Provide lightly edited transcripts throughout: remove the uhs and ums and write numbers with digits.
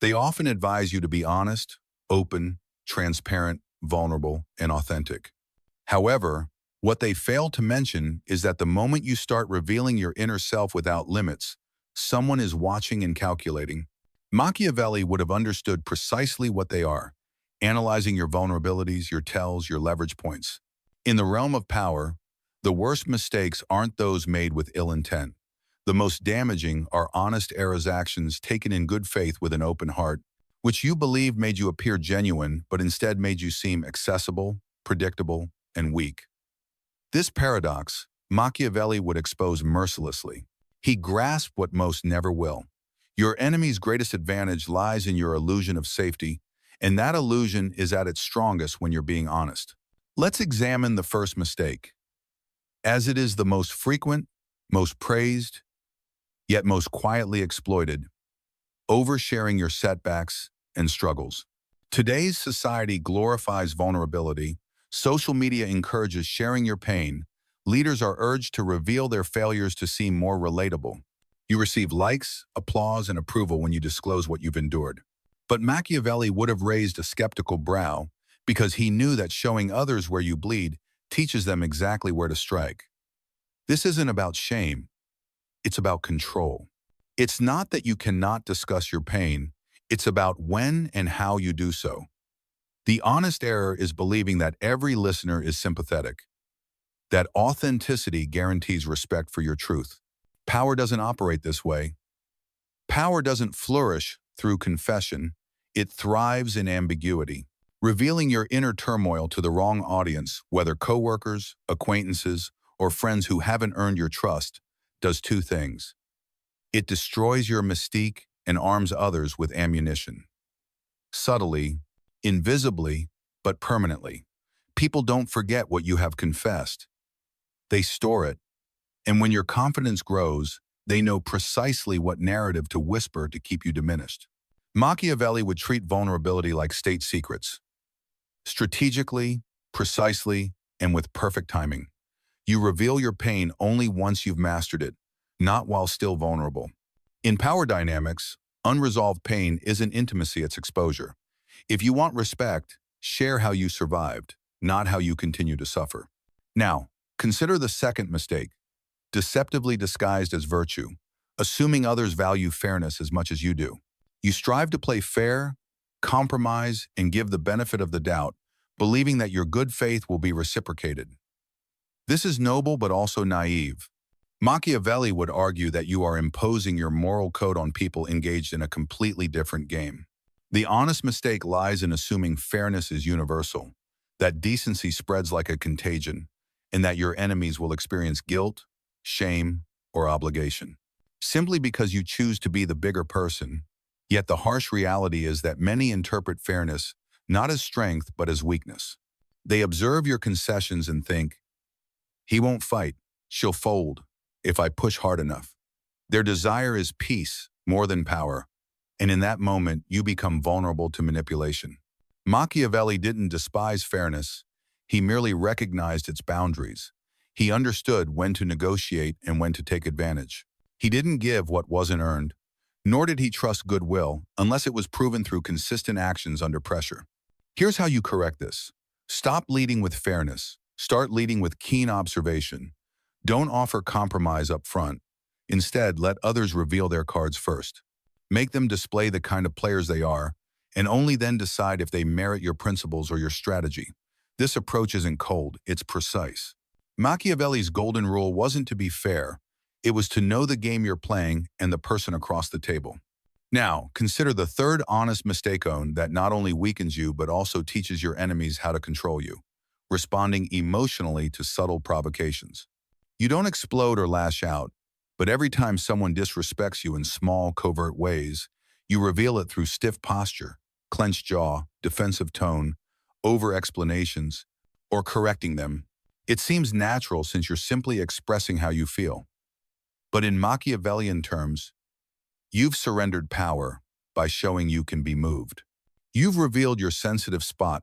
They often advise you to be honest, open, transparent, vulnerable, and authentic. However, what they fail to mention is that the moment you start revealing your inner self without limits, someone is watching and calculating. Machiavelli would have understood precisely what they are, analyzing your vulnerabilities, your tells, your leverage points. In the realm of power, the worst mistakes aren't those made with ill intent. The most damaging are honest errors, actions taken in good faith with an open heart, which you believed made you appear genuine, but instead made you seem accessible, predictable, and weak. This paradox, Machiavelli would expose mercilessly. He grasped what most never will. Your enemy's greatest advantage lies in your illusion of safety, and that illusion is at its strongest when you're being honest. Let's examine the first mistake, as it is the most frequent, most praised, yet most quietly exploited: oversharing your setbacks and struggles. Today's society glorifies vulnerability. Social media encourages sharing your pain. Leaders are urged to reveal their failures to seem more relatable. You receive likes, applause, and approval when you disclose what you've endured. But Machiavelli would have raised a skeptical brow because he knew that showing others where you bleed teaches them exactly where to strike. This isn't about shame. It's about control. It's not that you cannot discuss your pain. It's about when and how you do so. The honest error is believing that every listener is sympathetic, that authenticity guarantees respect for your truth. Power doesn't operate this way. Power doesn't flourish through confession. It thrives in ambiguity. Revealing your inner turmoil to the wrong audience, whether coworkers, acquaintances, or friends who haven't earned your trust, does two things. It destroys your mystique and arms others with ammunition. Subtly, invisibly, but permanently. People don't forget what you have confessed. They store it. And when your confidence grows, they know precisely what narrative to whisper to keep you diminished. Machiavelli would treat vulnerability like state secrets. Strategically, precisely, and with perfect timing. You reveal your pain only once you've mastered it, not while still vulnerable. In power dynamics, unresolved pain isn't intimacy, it's exposure. If you want respect, share how you survived, not how you continue to suffer. Now, consider the second mistake, deceptively disguised as virtue, assuming others value fairness as much as you do. You strive to play fair, compromise, and give the benefit of the doubt, believing that your good faith will be reciprocated. This is noble but also naive. Machiavelli would argue that you are imposing your moral code on people engaged in a completely different game. The honest mistake lies in assuming fairness is universal, that decency spreads like a contagion, and that your enemies will experience guilt, shame, or obligation, simply because you choose to be the bigger person. Yet the harsh reality is that many interpret fairness not as strength but as weakness. They observe your concessions and think, "He won't fight, she'll fold, if I push hard enough." Their desire is peace more than power, and in that moment you become vulnerable to manipulation. Machiavelli didn't despise fairness, he merely recognized its boundaries. He understood when to negotiate and when to take advantage. He didn't give what wasn't earned, nor did he trust goodwill unless it was proven through consistent actions under pressure. Here's how you correct this. Stop leading with fairness. Start leading with keen observation. Don't offer compromise up front. Instead, let others reveal their cards first. Make them display the kind of players they are, and only then decide if they merit your principles or your strategy. This approach isn't cold, it's precise. Machiavelli's golden rule wasn't to be fair. It was to know the game you're playing and the person across the table. Now, consider the third honest mistake that not only weakens you but also teaches your enemies how to control you, responding emotionally to subtle provocations. You don't explode or lash out, but every time someone disrespects you in small, covert ways, you reveal it through stiff posture, clenched jaw, defensive tone, over-explanations, or correcting them. It seems natural since you're simply expressing how you feel. But in Machiavellian terms, you've surrendered power by showing you can be moved. You've revealed your sensitive spot,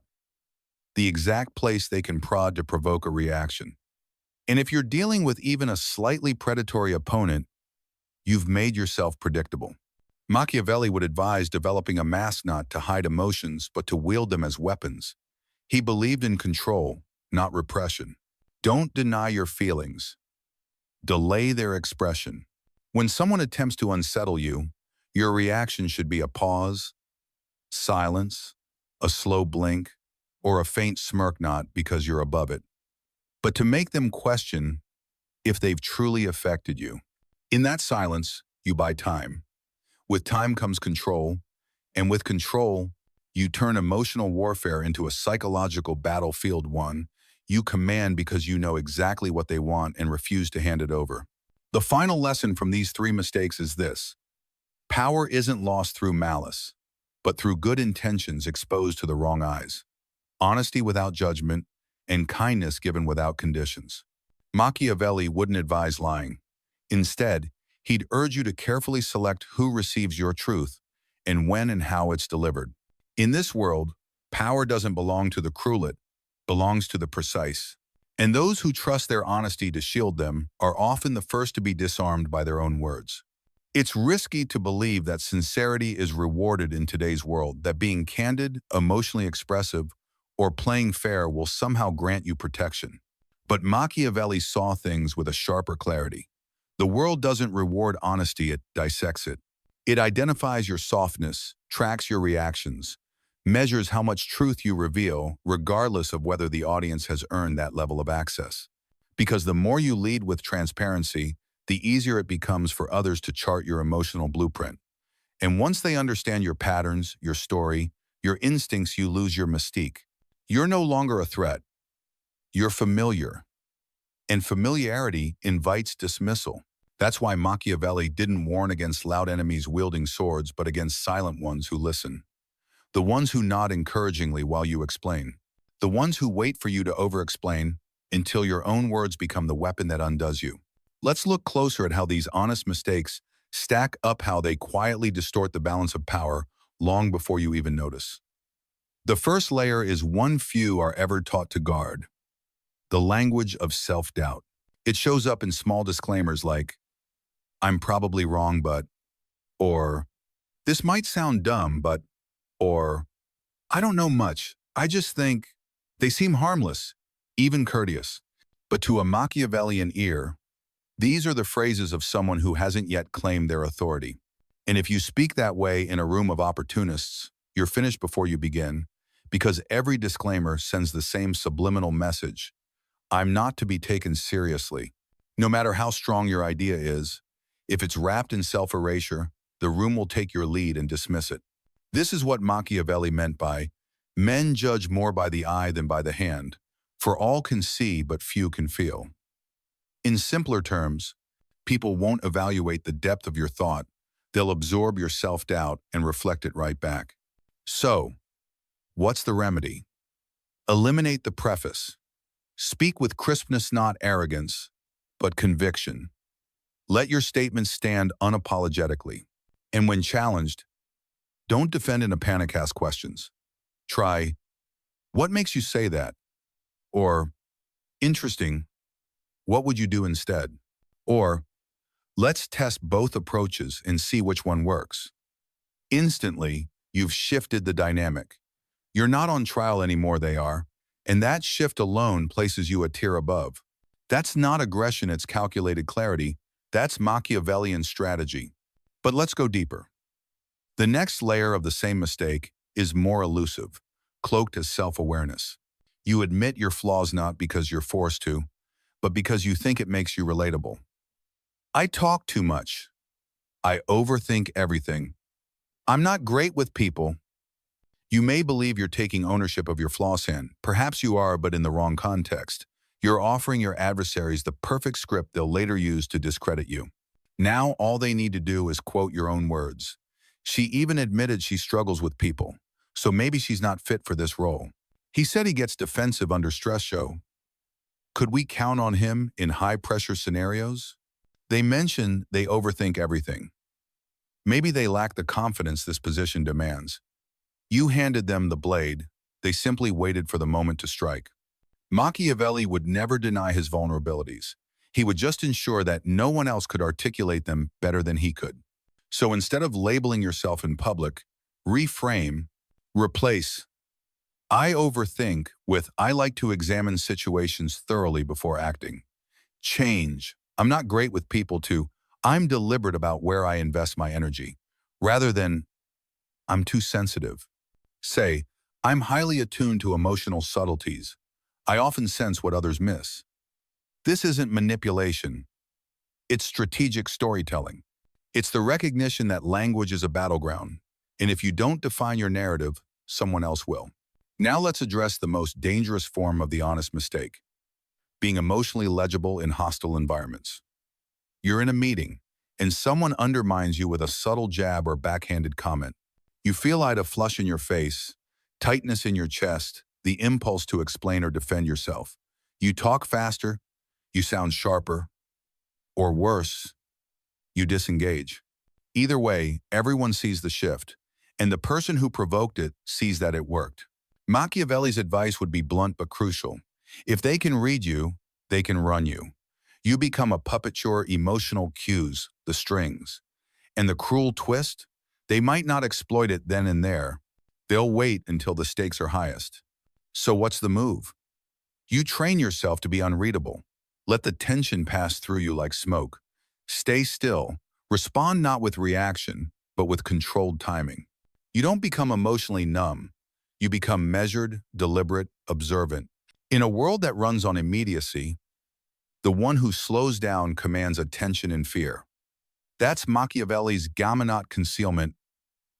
the exact place they can prod to provoke a reaction. And if you're dealing with even a slightly predatory opponent, you've made yourself predictable. Machiavelli would advise developing a mask not to hide emotions, but to wield them as weapons. He believed in control, not repression. Don't deny your feelings. Delay their expression. When someone attempts to unsettle you, your reaction should be a pause, silence, a slow blink, or a faint smirk, not because you're above it, but to make them question if they've truly affected you. In that silence, you buy time. With time comes control, and with control, you turn emotional warfare into a psychological battlefield, one you command because you know exactly what they want and refuse to hand it over. The final lesson from these three mistakes is this: power isn't lost through malice, but through good intentions exposed to the wrong eyes, honesty without judgment, and kindness given without conditions. Machiavelli wouldn't advise lying. Instead, he'd urge you to carefully select who receives your truth and when and how it's delivered. In this world, power doesn't belong to the cruel, it belongs to the precise. And those who trust their honesty to shield them are often the first to be disarmed by their own words. It's risky to believe that sincerity is rewarded in today's world, that being candid, emotionally expressive, or playing fair will somehow grant you protection. But Machiavelli saw things with a sharper clarity. The world doesn't reward honesty, it dissects it. It identifies your softness, tracks your reactions, measures how much truth you reveal, regardless of whether the audience has earned that level of access. Because the more you lead with transparency, the easier it becomes for others to chart your emotional blueprint. And once they understand your patterns, your story, your instincts, you lose your mystique. You're no longer a threat. You're familiar. And familiarity invites dismissal. That's why Machiavelli didn't warn against loud enemies wielding swords, but against silent ones who listen. The ones who nod encouragingly while you explain. The ones who wait for you to over-explain until your own words become the weapon that undoes you. Let's look closer at how these honest mistakes stack up, how they quietly distort the balance of power long before you even notice. The first layer is one few are ever taught to guard: the language of self-doubt. It shows up in small disclaimers like, "I'm probably wrong, but," or "This might sound dumb, but," or "I don't know much. I just think." They seem harmless, even courteous. But to a Machiavellian ear, these are the phrases of someone who hasn't yet claimed their authority. And if you speak that way in a room of opportunists, you're finished before you begin, because every disclaimer sends the same subliminal message: I'm not to be taken seriously. No matter how strong your idea is, if it's wrapped in self-erasure, the room will take your lead and dismiss it. This is what Machiavelli meant by, "Men judge more by the eye than by the hand, for all can see but few can feel." In simpler terms, people won't evaluate the depth of your thought. They'll absorb your self-doubt and reflect it right back. So, what's the remedy? Eliminate the preface. Speak with crispness, not arrogance, but conviction. Let your statements stand unapologetically. And when challenged, don't defend in a panic, ask questions. Try, "What makes you say that?" Or, "Interesting, what would you do instead?" Or, "Let's test both approaches and see which one works." Instantly, you've shifted the dynamic. You're not on trial anymore, they are, and that shift alone places you a tier above. That's not aggression, it's calculated clarity. That's Machiavellian strategy. But let's go deeper. The next layer of the same mistake is more elusive, cloaked as self-awareness. You admit your flaws not because you're forced to, but because you think it makes you relatable. "I talk too much. I overthink everything. I'm not great with people." You may believe you're taking ownership of your flaws, and perhaps you are, but in the wrong context. You're offering your adversaries the perfect script they'll later use to discredit you. Now all they need to do is quote your own words. "She even admitted she struggles with people, so maybe she's not fit for this role. He said he gets defensive under stress. Show. Could we count on him in high-pressure scenarios?" They mention they overthink everything. Maybe they lack the confidence this position demands. You handed them the blade. They simply waited for the moment to strike. Machiavelli would never deny his vulnerabilities. He would just ensure that no one else could articulate them better than he could. So instead of labeling yourself in public, reframe, replace "I overthink" with "I like to examine situations thoroughly before acting." Change "I'm not great with people" to "I'm deliberate about where I invest my energy," rather than "I'm too sensitive." Say, "I'm highly attuned to emotional subtleties. I often sense what others miss." This isn't manipulation. It's strategic storytelling. It's the recognition that language is a battleground, and if you don't define your narrative, someone else will. Now let's address the most dangerous form of the honest mistake: being emotionally legible in hostile environments. You're in a meeting, and someone undermines you with a subtle jab or backhanded comment. You feel a flush in your face, tightness in your chest, the impulse to explain or defend yourself. You talk faster, you sound sharper, or worse, you disengage. Either way, everyone sees the shift, and the person who provoked it sees that it worked. Machiavelli's advice would be blunt but crucial. If they can read you, they can run you. You become a puppet your emotional cues, the strings. And the cruel twist? They might not exploit it then and there. They'll wait until the stakes are highest. So what's the move? You train yourself to be unreadable. Let the tension pass through you like smoke. Stay still. Respond not with reaction, but with controlled timing. You don't become emotionally numb. You become measured, deliberate, observant. In a world that runs on immediacy, the one who slows down commands attention and fear. That's Machiavelli's game, not concealment,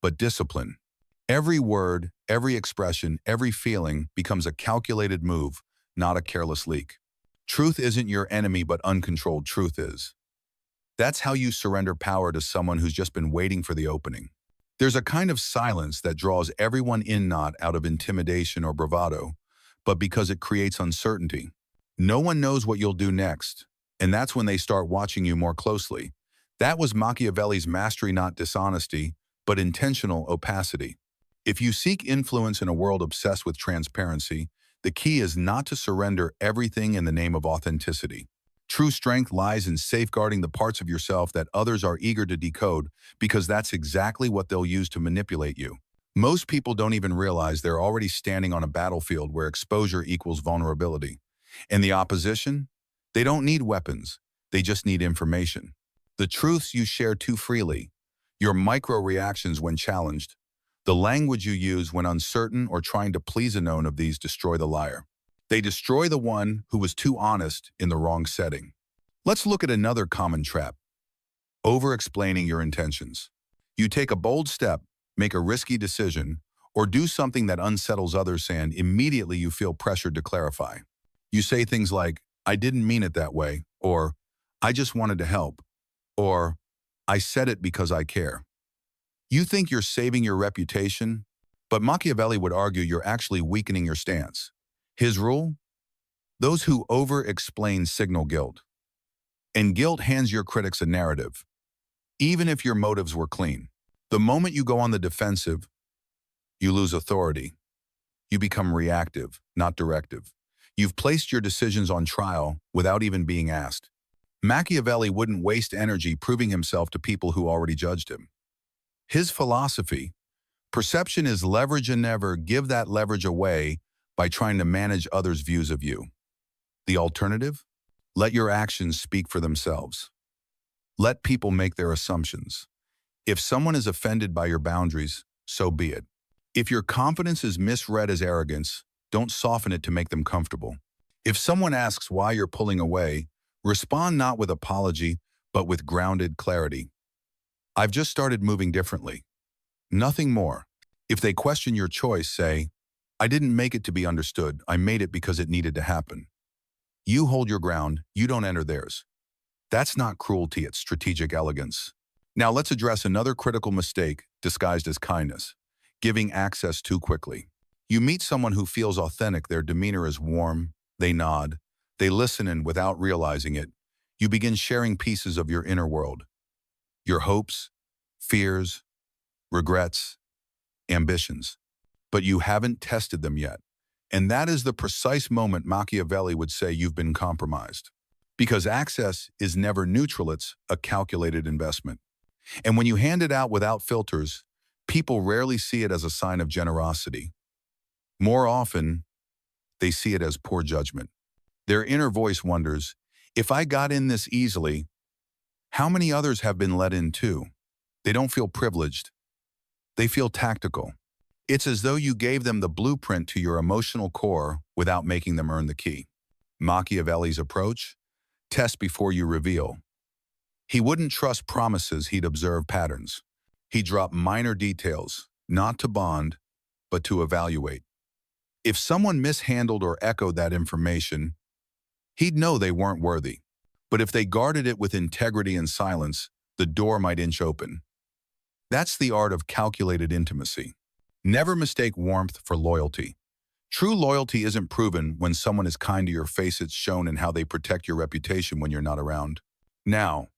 but discipline. Every word, every expression, every feeling becomes a calculated move, not a careless leak. Truth isn't your enemy, but uncontrolled truth is. That's how you surrender power to someone who's just been waiting for the opening. There's a kind of silence that draws everyone in, not out of intimidation or bravado, but because it creates uncertainty. No one knows what you'll do next, and that's when they start watching you more closely. That was Machiavelli's mastery, not dishonesty, but intentional opacity. If you seek influence in a world obsessed with transparency, the key is not to surrender everything in the name of authenticity. True strength lies in safeguarding the parts of yourself that others are eager to decode, because that's exactly what they'll use to manipulate you. Most people don't even realize they're already standing on a battlefield where exposure equals vulnerability. And the opposition? They don't need weapons. They just need information. The truths you share too freely, your micro-reactions when challenged, the language you use when uncertain or trying to please a known of these destroy the liar. They destroy the one who was too honest in the wrong setting. Let's look at another common trap: over-explaining your intentions. You take a bold step, make a risky decision, or do something that unsettles others, and immediately you feel pressured to clarify. You say things like, "I didn't mean it that way," or "I just wanted to help," or "I said it because I care." You think you're saving your reputation, but Machiavelli would argue you're actually weakening your stance. His rule? Those who over-explain signal guilt. And guilt hands your critics a narrative, even if your motives were clean. The moment you go on the defensive, you lose authority. You become reactive, not directive. You've placed your decisions on trial without even being asked. Machiavelli wouldn't waste energy proving himself to people who already judged him. His philosophy: perception is leverage, and never give that leverage away by trying to manage others' views of you. The alternative? Let your actions speak for themselves. Let people make their assumptions. If someone is offended by your boundaries, so be it. If your confidence is misread as arrogance, don't soften it to make them comfortable. If someone asks why you're pulling away, respond not with apology, but with grounded clarity. "I've just started moving differently." Nothing more. If they question your choice, say, "I didn't make it to be understood. I made it because it needed to happen." You hold your ground, you don't enter theirs. That's not cruelty, it's strategic elegance. Now let's address another critical mistake disguised as kindness: giving access too quickly. You meet someone who feels authentic, their demeanor is warm, they nod, they listen, and without realizing it, you begin sharing pieces of your inner world. Your hopes, fears, regrets, ambitions. But you haven't tested them yet. And that is the precise moment Machiavelli would say you've been compromised. Because access is never neutral, it's a calculated investment. And when you hand it out without filters, people rarely see it as a sign of generosity. More often, they see it as poor judgment. Their inner voice wonders, if I got in this easily, how many others have been let in too? They don't feel privileged. They feel tactical. It's as though you gave them the blueprint to your emotional core without making them earn the key. Machiavelli's approach? Test before you reveal. He wouldn't trust promises, he'd observe patterns. He'd drop minor details, not to bond, but to evaluate. If someone mishandled or echoed that information, he'd know they weren't worthy. But if they guarded it with integrity and silence, the door might inch open. That's the art of calculated intimacy. Never mistake warmth for loyalty. True loyalty isn't proven when someone is kind to your face, it's shown in how they protect your reputation when you're not around. Now,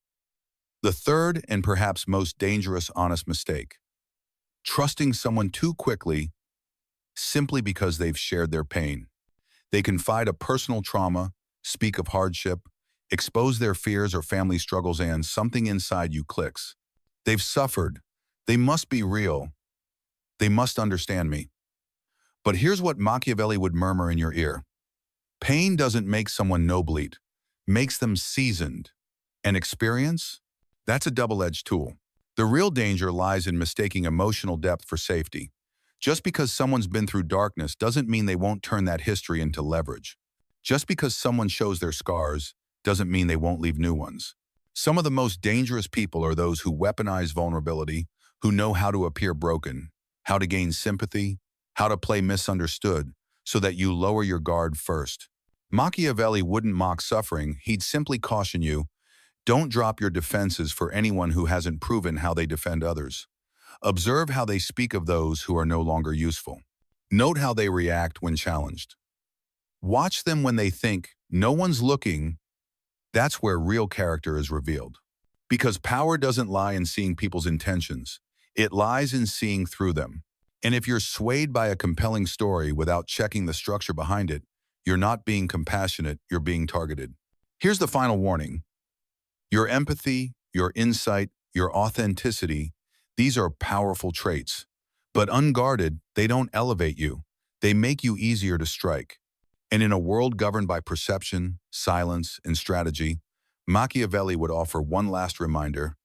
the third and perhaps most dangerous honest mistake. Trusting someone too quickly simply because they've shared their pain. They confide a personal trauma, speak of hardship, expose their fears or family struggles, and something inside you clicks. They've suffered. They must be real. They must understand me. But here's what Machiavelli would murmur in your ear. Pain doesn't make someone noble, it makes them seasoned. And experience? That's a double-edged tool. The real danger lies in mistaking emotional depth for safety. Just because someone's been through darkness doesn't mean they won't turn that history into leverage. Just because someone shows their scars doesn't mean they won't leave new ones. Some of the most dangerous people are those who weaponize vulnerability, who know how to appear broken, how to gain sympathy, how to play misunderstood, so that you lower your guard first. Machiavelli wouldn't mock suffering, he'd simply caution you, don't drop your defenses for anyone who hasn't proven how they defend others. Observe how they speak of those who are no longer useful. Note how they react when challenged. Watch them when they think, no one's looking. That's where real character is revealed. Because power doesn't lie in seeing people's intentions. It lies in seeing through them. And if you're swayed by a compelling story without checking the structure behind it, you're not being compassionate, you're being targeted. Here's the final warning. Your empathy, your insight, your authenticity, these are powerful traits. But unguarded, they don't elevate you. They make you easier to strike. And in a world governed by perception, silence, and strategy, Machiavelli would offer one last reminder: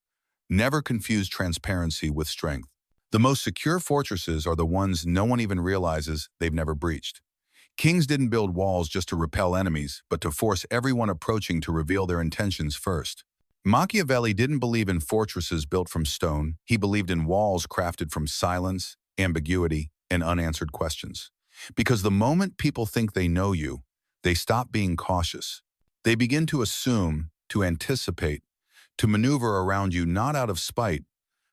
never confuse transparency with strength. The most secure fortresses are the ones no one even realizes they've never breached. Kings didn't build walls just to repel enemies, but to force everyone approaching to reveal their intentions first. Machiavelli didn't believe in fortresses built from stone. He believed in walls crafted from silence, ambiguity, and unanswered questions. Because the moment people think they know you, they stop being cautious. They begin to assume, to anticipate, to maneuver around you not out of spite,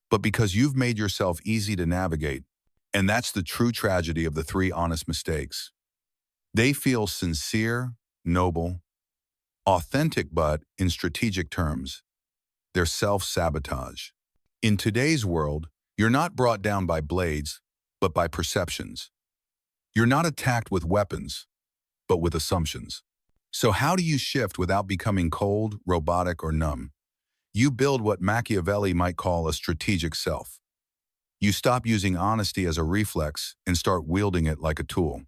but because you've made yourself easy to navigate. And that's the true tragedy of the three honest mistakes. They feel sincere, noble, authentic, but in strategic terms, they're self-sabotage. In today's world, you're not brought down by blades, but by perceptions. You're not attacked with weapons, but with assumptions. So how do you shift without becoming cold, robotic, or numb? You build what Machiavelli might call a strategic self. You stop using honesty as a reflex and start wielding it like a tool.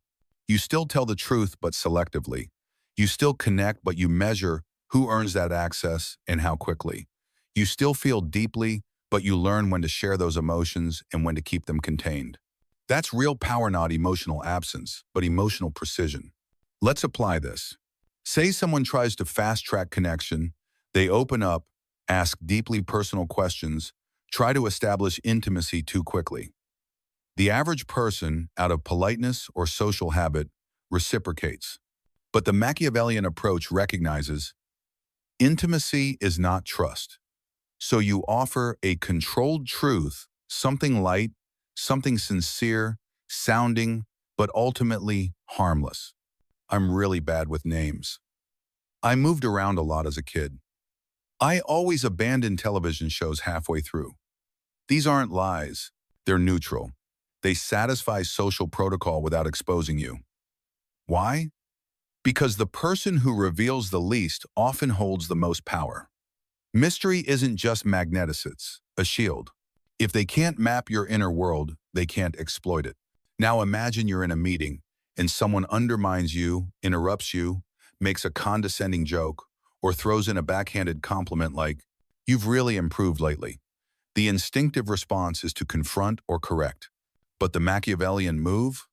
You still tell the truth, but selectively. You still connect, but you measure who earns that access and how quickly. You still feel deeply, but you learn when to share those emotions and when to keep them contained. That's real power, not emotional absence, but emotional precision. Let's apply this. Say someone tries to fast-track connection. They open up, ask deeply personal questions, try to establish intimacy too quickly. The average person, out of politeness or social habit, reciprocates. But the Machiavellian approach recognizes intimacy is not trust. So you offer a controlled truth, something light, something sincere, sounding, but ultimately harmless. I'm really bad with names. I moved around a lot as a kid. I always abandoned television shows halfway through. These aren't lies. They're neutral. They satisfy social protocol without exposing you. Why? Because the person who reveals the least often holds the most power. Mystery isn't just magnetic, a shield. If they can't map your inner world, they can't exploit it. Now imagine you're in a meeting and someone undermines you, interrupts you, makes a condescending joke, or throws in a backhanded compliment like, "You've really improved lately." The instinctive response is to confront or correct. But the Machiavellian move?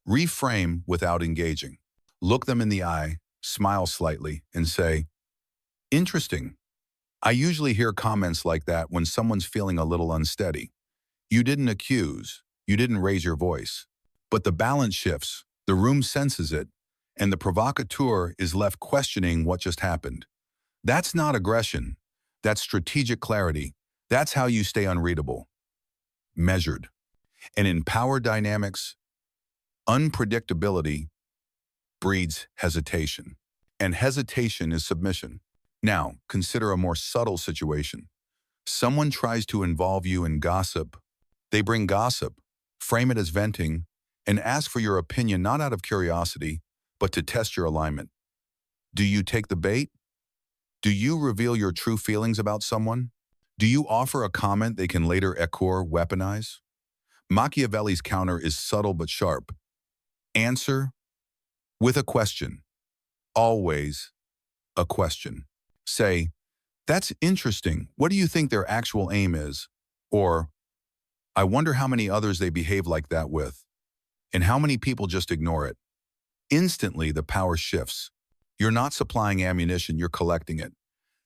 Reframe without engaging. Look them in the eye, smile slightly, and say, "Interesting. I usually hear comments like that when someone's feeling a little unsteady. You didn't accuse, you didn't raise your voice. But the balance shifts, the room senses it, and the provocateur is left questioning what just happened. That's not aggression. That's strategic clarity. That's how you stay unreadable. Measured. And in power dynamics, unpredictability breeds hesitation. And hesitation is submission. Now, consider a more subtle situation. Someone tries to involve you in gossip. They bring gossip, frame it as venting, and ask for your opinion not out of curiosity, but to test your alignment. Do you take the bait? Do you reveal your true feelings about someone? Do you offer a comment they can later echo or weaponize? Machiavelli's counter is subtle but sharp. Answer with a question. Always a question. Say, "That's interesting. What do you think their actual aim is?" Or, "I wonder how many others they behave like that with, and how many people just ignore it." Instantly, the power shifts. You're not supplying ammunition, you're collecting it.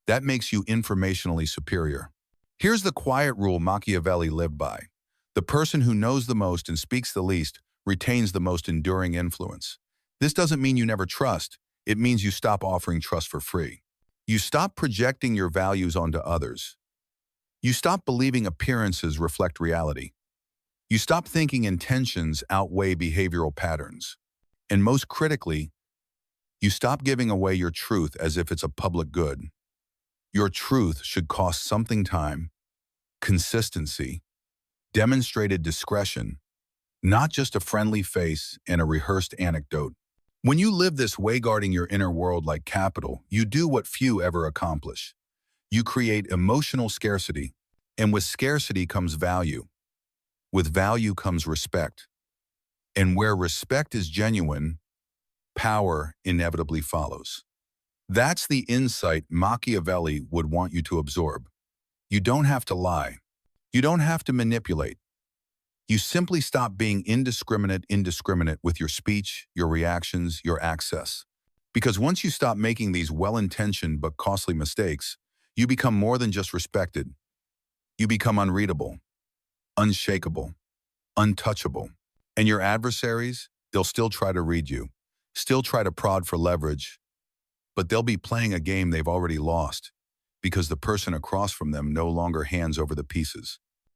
That makes you informationally superior. Here's the quiet rule Machiavelli lived by. The person who knows the most and speaks the least retains the most enduring influence. This doesn't mean you never trust. It means you stop offering trust for free. You stop projecting your values onto others. You stop believing appearances reflect reality. You stop thinking intentions outweigh behavioral patterns. And most critically, you stop giving away your truth as if it's a public good. Your truth should cost something: time, consistency, demonstrated discretion, not just a friendly face and a rehearsed anecdote. When you live this way, guarding your inner world like capital, you do what few ever accomplish. You create emotional scarcity, and with scarcity comes value. With value comes respect. And where respect is genuine, power inevitably follows. That's the insight Machiavelli would want you to absorb. You don't have to lie. You don't have to manipulate. You simply stop being indiscriminate with your speech, your reactions, your access. Because once you stop making these well-intentioned but costly mistakes, you become more than just respected. You become unreadable, unshakable, untouchable. And your adversaries, they'll still try to read you, still try to prod for leverage, but they'll be playing a game they've already lost because the person across from them no longer hands over the pieces.